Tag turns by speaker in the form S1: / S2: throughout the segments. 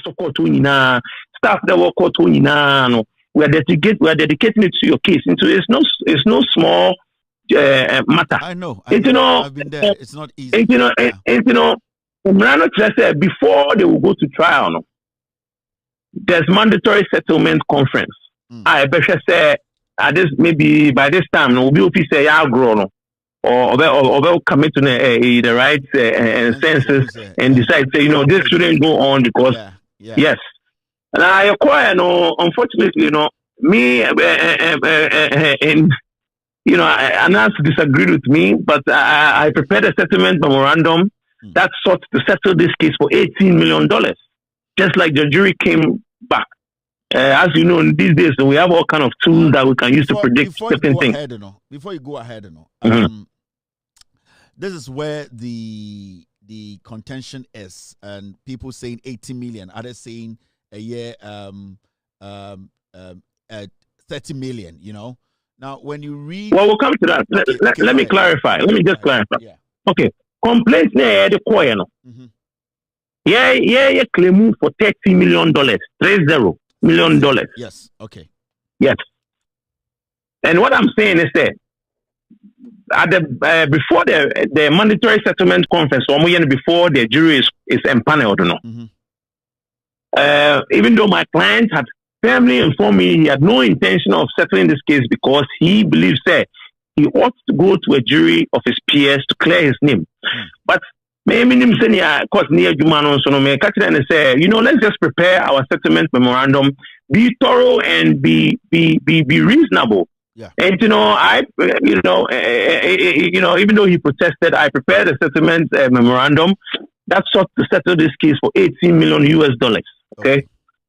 S1: so courtroom staff that work courtroom no. We are dedicating it to your case. It's no small matter.
S2: I know.
S1: I've
S2: been there. It's not easy.
S1: Before they will go to trial, no, there's mandatory settlement conference. I bet say maybe by this time, no, we'll be say I'll grow, no, or they'll commit to the right senses and decide say this shouldn't go on because yes. And I acquire unfortunately, me and Anas disagreed with me, but I prepared a settlement memorandum that sought to settle this case for $18 million. Just like the jury came back. As you know, these days we have all kind of tools that we can use to predict certain things.
S2: Before you go ahead, this is where the contention is, and people saying 80 million, others saying a year 30 million. Now when you read,
S1: well, we'll come to that. Let me clarify. Let me just clarify.
S2: Yeah.
S1: Okay. Complaints the coin. Yeah, claim for $30 million. $30 million.
S2: Yes. Okay.
S1: Yes. And what I'm saying is that at before the mandatory settlement conference, or before the jury is empaneled, even though my client had firmly informed me he had no intention of settling this case because he believes that he ought to go to a jury of his peers to clear his name. But maybe let's just prepare our settlement memorandum, be thorough and be reasonable.
S2: Yeah.
S1: And even though he protested, I prepared a settlement memorandum that sought to settle this case for $18 million US. Okay.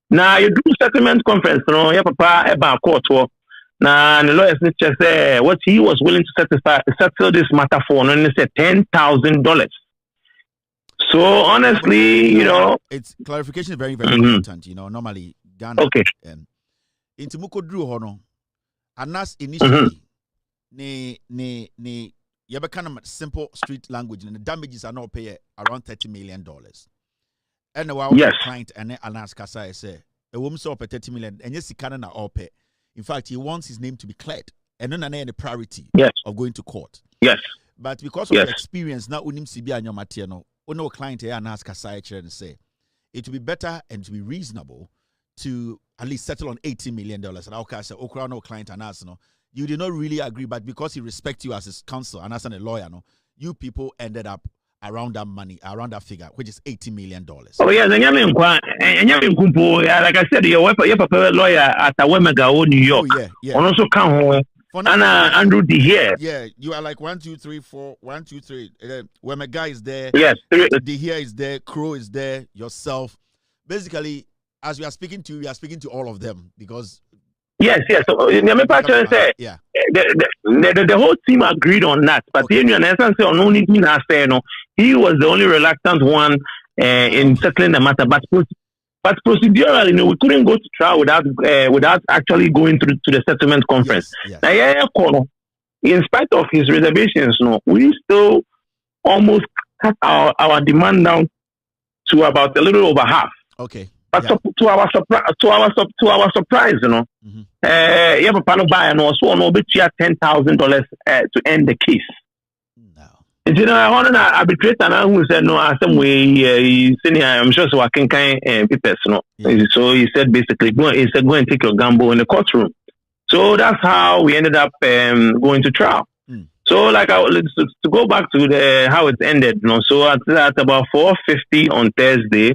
S1: Now you do settlement conference, papa about court. Now the lawyers just say what he was willing to settle this matter for, and they said $10,000. So honestly,
S2: it's clarification is very, very important. Normally Ghana.
S1: Okay.
S2: Into Muko Drew Hono, Anas initially, ne kind of simple street language, and the damages are not paid around $30 million. And the client and Anas Kasa say a woman saw pay $30 million, and yes, he can't all pay. In fact, he wants his name to be cleared, and then the priority of going to court.
S1: Yes.
S2: But because of the experience, now unim sibi anyo matiano, no client here and ask Kasa and say it would be better and to be reasonable to at least settle on $80 million. And I'll say, Okra no client and us, you did not really agree, but because he respects you as his counsel and as a lawyer, you people ended up around that money, around that figure, which is $80 million.
S1: Oh yeah, like I said, your lawyer at Awemega, New York.
S2: Oh, yeah.
S1: And also come home. And Andrew D here.
S2: Yeah, you are like 1, 2, 3, 4, 1, 2, 3. Wemega is there.
S1: Yes.
S2: D here is there. Crow is there. Yourself. Basically, as we are speaking to you, we are speaking to all of them because.
S1: Yes. So the whole team agreed on that, but he was the only reluctant one in settling the matter. But procedurally, we couldn't go to trial without actually going through to the settlement conference.
S2: Yes.
S1: In spite of his reservations, we still almost cut our demand down to about a little over half.
S2: Okay.
S1: But to our surprise, you have a panel buyer and also on over $10,000 to end the case.
S2: No.
S1: And I arbitrator and who said no, some way I'm sure so I can papers, So he said basically go and take your gamble in the courtroom. So that's how we ended up going to trial. So to go back to how it ended, so at about 4:50 on Thursday.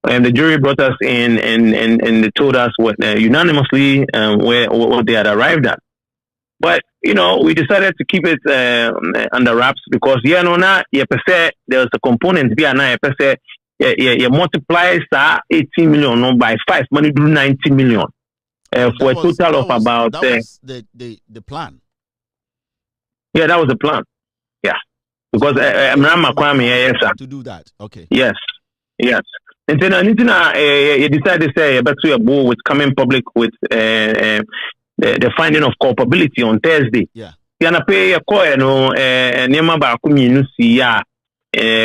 S1: And the jury brought us in and they told us unanimously what they had arrived at. But, we decided to keep it under wraps because, there was a component, you multiply 18 million by 5, money do 90 million for a total of about...
S2: That was the plan.
S1: Yeah, that was the plan. Yeah. Because
S2: to do that. Okay.
S1: Yes. And then you decided to say about to go with coming public with the finding of culpability on Thursday.
S2: Yeah.
S1: Pay a coin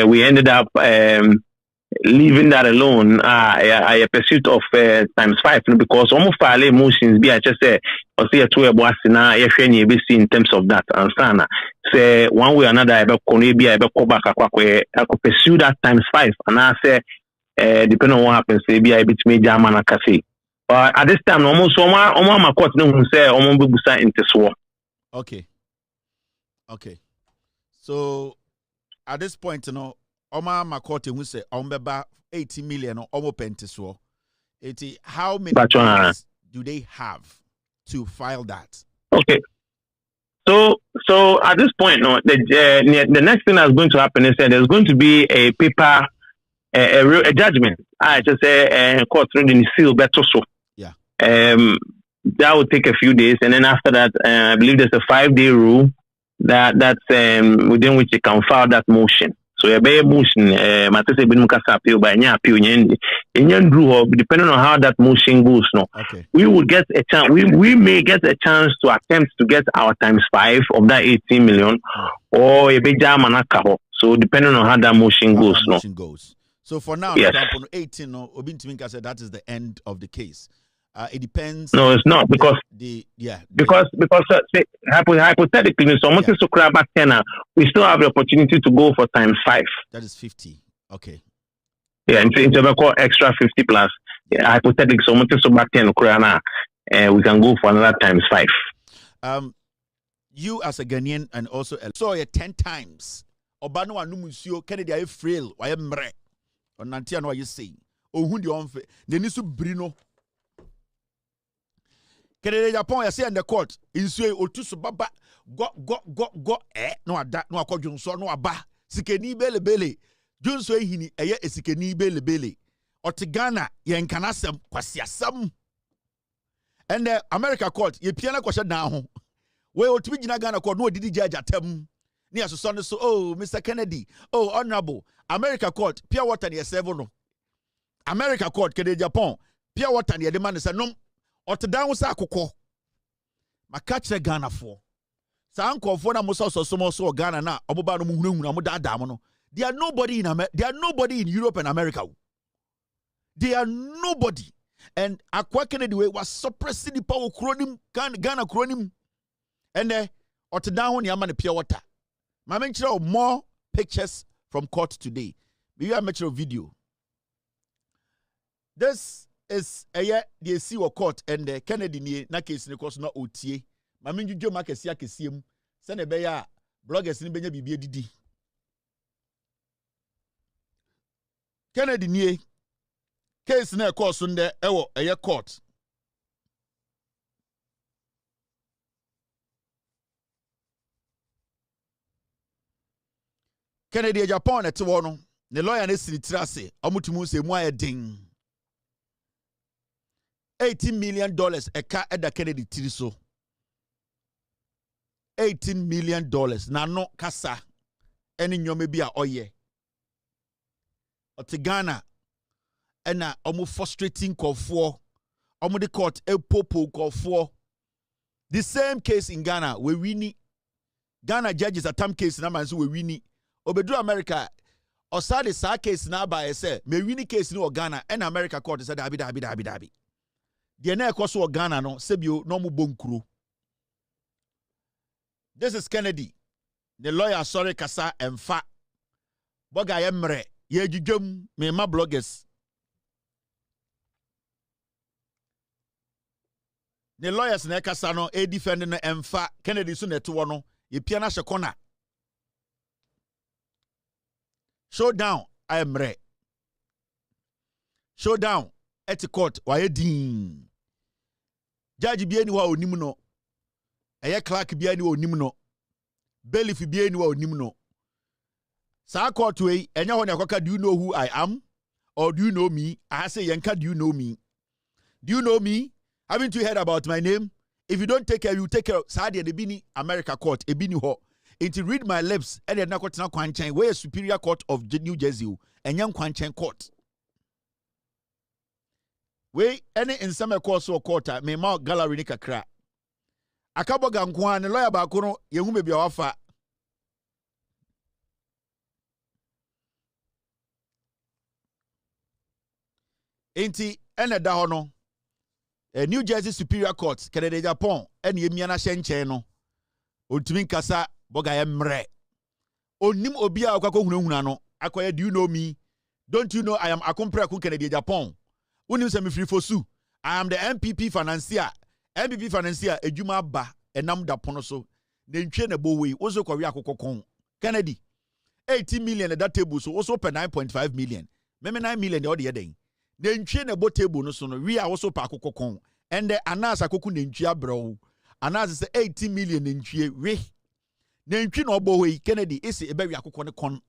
S1: we ended up leaving that alone, a pursuit of times 5 because almost file emotions be I just say or see a two boss na in terms of that and sana say one way or another I be I back I could pursue that times 5 and I say depending on what happens be I bit me German and cafe. But at this time almost my court no say almost busa into so.
S2: Okay. So at this point, you know, Oma Makote who say Ombeba 80 million or Omo Penteso. How many days do they have to file that?
S1: Okay. So at this point, no, the next thing that's going to happen is that there's going to be a paper, a judgment. I just say court reading seal better so.
S2: Yeah.
S1: That will take a few days, and then after that, I believe there's a 5-day rule that's within which you can file that motion. So a bay motion, Matisse Benukasa appeal by any appeal, depending on how that motion goes, no,
S2: okay.
S1: We will get a chance. We may get a chance to attempt to get our times 5 of that 18 million, or a big manakaho. So depending on how that motion goes, no.
S2: So for now,
S1: yes.
S2: 18, no, Obintiminka said that is the end of the case. It depends.
S1: No, it's not because hypothetically, so much to grab back 10, we still have the opportunity to go for times 5.
S2: That is 50. Okay.
S1: Yeah, into call extra 50 plus. Yeah, hypothetically, so much to back 10, we can go for another times 5.
S2: You as a Ghanaian and also saw it 10 times. Obano anumusio Kennedy ay frail, why mre. On Nantia no you say. Oh, who the on Denisu Brino. Kennedy Agyapong you say in the court. Insue otusu baba go no ada no akwadwon so no aba sikeni bele junso ehini eye esikeni bele otigana ye nkanasem kwasiasam and the America court ye piana kwasha down ho we otumi gina Ghana court no odidi judge atem ni asoso no so oh Mr Kennedy oh honorable America court pure water ne 7 no America court Kennedy Agyapong pure water ne de man say no otedan sa akokọ maka kire Ghana for sa ankofo na muso so Ghana na oboba no muhunahuna mo daada mo no they are nobody in Europe and America. They are nobody. And Akwa Kennedy was suppressing the power chronim Ghana chronim. And otedan ho ne pure water. My mention more pictures from court today. Maybe I mention a video. This is a year they see what court and Kennedy ni na case ne course na otie. My mention jo makesi akesiem. Send be ya bloggers ni benya bibie didi. Kennedy nie case na course nde ewo eye court. Kennedy Agyapong ete wo no ne lawyer na siri tirase omutumu se mu ayedin $18 million eka eda Kennedy tiri so $18 million na no kasa eni nyome bi a oye otigana ena omu frustrating kofo omu the court epopo kofo the same case in Ghana we wini Ghana judges a time case na man so we wini obedu America osade sa case na ba ese me wini case ni o Ghana and America court said dabi the na ekoso o Ghana no sebio no mu bonkuro. This is Kennedy the lawyer sorry kasa emfa boga yemre ye jujum me ma bloggers the lawyers na kasa no e defend no emfa Kennedy so neto wo no ye pia na hye showdown I am re. Showdown at court why din. Judge bi ani wa onim no. Eye clerk bi ani wa onim no. Bailiff bi ani wa onim no. Sa court we enya ho na kwaka do you know who I am or do you know me? I say yanka do you know me? Do you know me? Haven't you heard about my name? If you don't take care you take care. Sa de bi ni America court e bi ni ho. It read my lips and then na kwanchen where Superior Court of New Jersey and young kwanchen court. We any in some course or quarter me ma gallery ni kakra. Akaboga nkwa ne lawyer ba ko no yehu me bia wafa. enti ene da ho no New Jersey Superior Court Kennedy Agyapong ene emiana hyenchen no ontumi nkasa boga ye mre onim obi a akwa hunahuna no akoye do you know me don't you know I am Akompre Aku Kennedy Agyapong unim se me free fosu I am the MPP financier ejuma ba enam da pono so na ntwe na bowe ozo kwa wi akokokon Kennedy 80 million at that table so also per 9.5 million meme 9 million the other den na ntwe na bo table no so no wi a also pa akokokon and the anas akoku na ntwe abro anas say 80 million ntwe wi na ntwe na obowe Kennedy isi ebe wi akokon ne kon